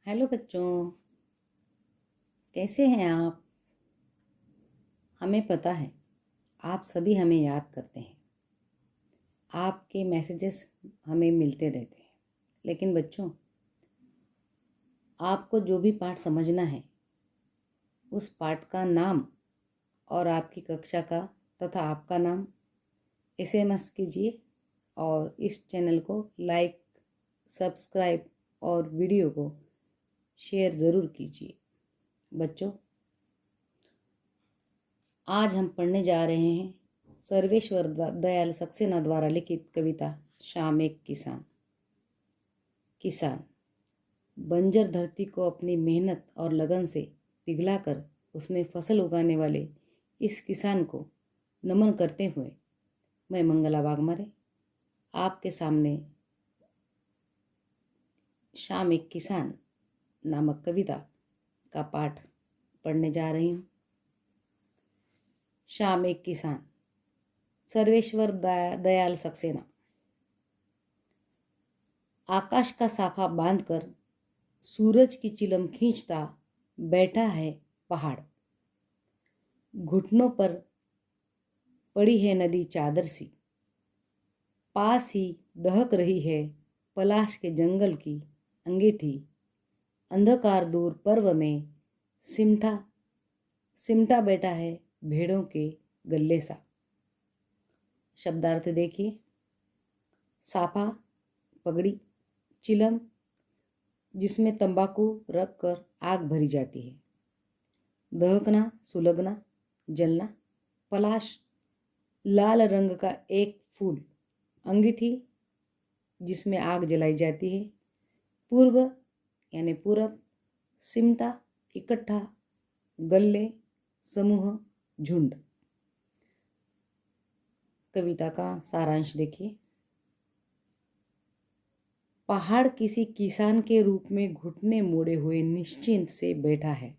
Hello बच्चों, कैसे हैं आप। हमें पता है आप सभी हमें याद करते हैं। आपके मैसेजेस हमें मिलते रहते हैं। लेकिन बच्चों, आपको जो भी पाठ समझना है उस पाठ का नाम और आपकी कक्षा का तथा आपका नाम SMS कीजिए और इस चैनल को लाइक, सब्सक्राइब और वीडियो को शेयर ज़रूर कीजिए। बच्चों, आज हम पढ़ने जा रहे हैं सर्वेश्वर दयाल सक्सेना द्वारा लिखित कविता शाम एक किसान। किसान बंजर धरती को अपनी मेहनत और लगन से पिघलाकर उसमें फसल उगाने वाले इस किसान को नमन करते हुए मैं मंगला वाघमारे आपके सामने शाम एक किसान नामक कविता का पाठ पढ़ने जा रही हूँ। शाम एक किसान, सर्वेश्वर दयाल सक्सेना। आकाश का साफा बांधकर सूरज की चिलम खींचता बैठा है पहाड़। घुटनों पर पड़ी है नदी चादर सी, पास ही दहक रही है पलाश के जंगल की अंगीठी। अंधकार दूर पर्व में सिमटा सिमटा बैठा है भेड़ों के गले सा। शब्दार्थ देखिए। साफा पगड़ी, चिलम जिसमें तंबाकू रखकर आग भरी जाती है, दहकना, सुलगना, जलना। पलाश लाल रंग का एक फूल, अंगीठी जिसमें आग जलाई जाती है। पूर्व यानी पूरब, सिमटा इकट्ठा, गले समूह, झुंड। कविता का सारांश देखिए। पहाड़ किसी किसान के रूप में घुटने मोड़े हुए निश्चिंत से बैठा है।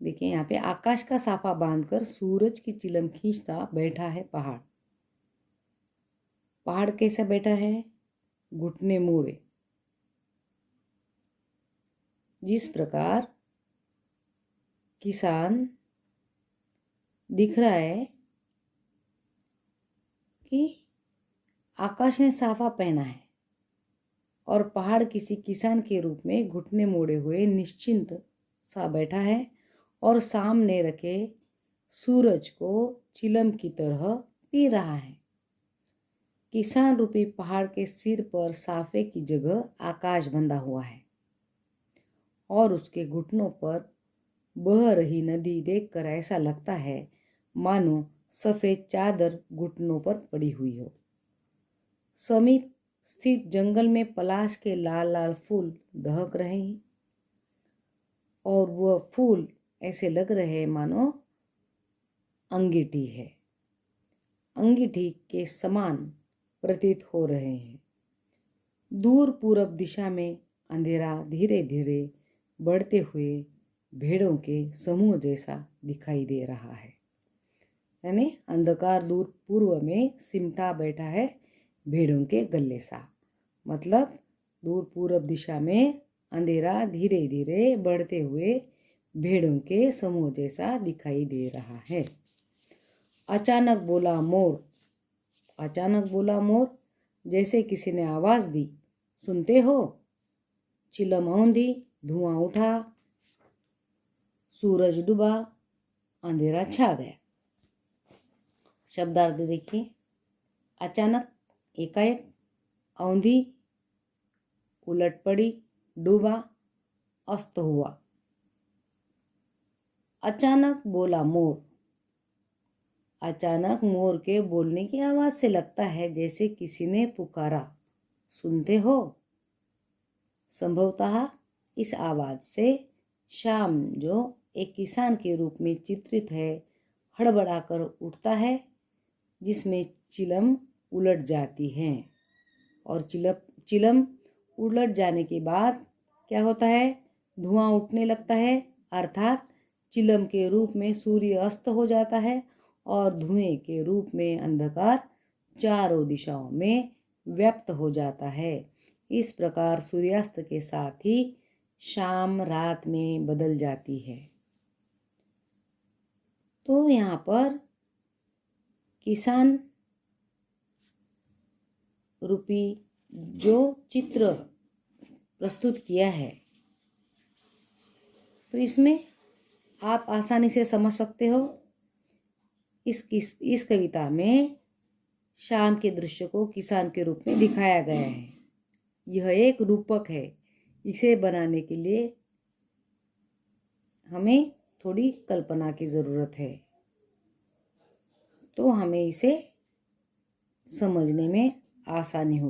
देखिए यहाँ पे आकाश का साफा बांधकर सूरज की चिलम खींचता बैठा है पहाड़। पहाड़ कैसा बैठा है? घुटने मोड़े। जिस प्रकार किसान दिख रहा है कि आकाश ने साफा पहना है और पहाड़ किसी किसान के रूप में घुटने मोड़े हुए निश्चिंत सा बैठा है और सामने रखे सूरज को चिलम की तरह पी रहा है। किसान रूपी पहाड़ के सिर पर साफे की जगह आकाश बंधा हुआ है और उसके घुटनों पर बह रही नदी देखकर ऐसा लगता है मानो सफ़ेद चादर घुटनों पर पड़ी हुई हो। समीप स्थित जंगल में पलाश के लाल लाल फूल दहक रहे हैं और वह फूल ऐसे लग रहे हैं मानो अंगीठी है, अंगीठी के समान प्रतीत हो रहे हैं। दूर पूरब दिशा में अंधेरा धीरे धीरे बढ़ते हुए भेड़ों के समूह जैसा दिखाई दे रहा है। यानी अंधकार दूर पूर्व में सिमटा बैठा है भेड़ों के गले सा। मतलब दूर पूरब दिशा में अंधेरा धीरे धीरे बढ़ते हुए भेड़ों के समूह जैसा दिखाई दे रहा है। अचानक बोला मोर। अचानक बोला मोर, जैसे किसी ने आवाज़ दी, सुनते हो? चिलम औंधी, धुआं उठा, सूरज डूबा, अंधेरा छा गया। शब्दार्थ देखिए। अचानक, एकाएक, औंधी, उलट पड़ी, डूबा, अस्त हुआ। अचानक बोला मोर। अचानक मोर के बोलने की आवाज़ से लगता है जैसे किसी ने पुकारा, सुनते हो? संभवतः इस आवाज़ से शाम, जो एक किसान के रूप में चित्रित है, हड़बड़ाकर उठता है, जिसमें चिलम उलट जाती है। और चिलम उलट जाने के बाद क्या होता है? धुआं उठने लगता है, अर्थात चिलम के रूप में सूर्य अस्त हो जाता है और धुएं के रूप में अंधकार चारों दिशाओं में व्याप्त हो जाता है। इस प्रकार सूर्यास्त के साथ ही शाम रात में बदल जाती है। तो यहाँ पर किसान रूपी जो चित्र प्रस्तुत किया है, तो इसमें आप आसानी से समझ सकते हो इस कविता में शाम के दृश्य को किसान के रूप में दिखाया गया है। यह एक रूपक है। इसे बनाने के लिए हमें थोड़ी कल्पना की ज़रूरत है, तो हमें इसे समझने में आसानी होगी।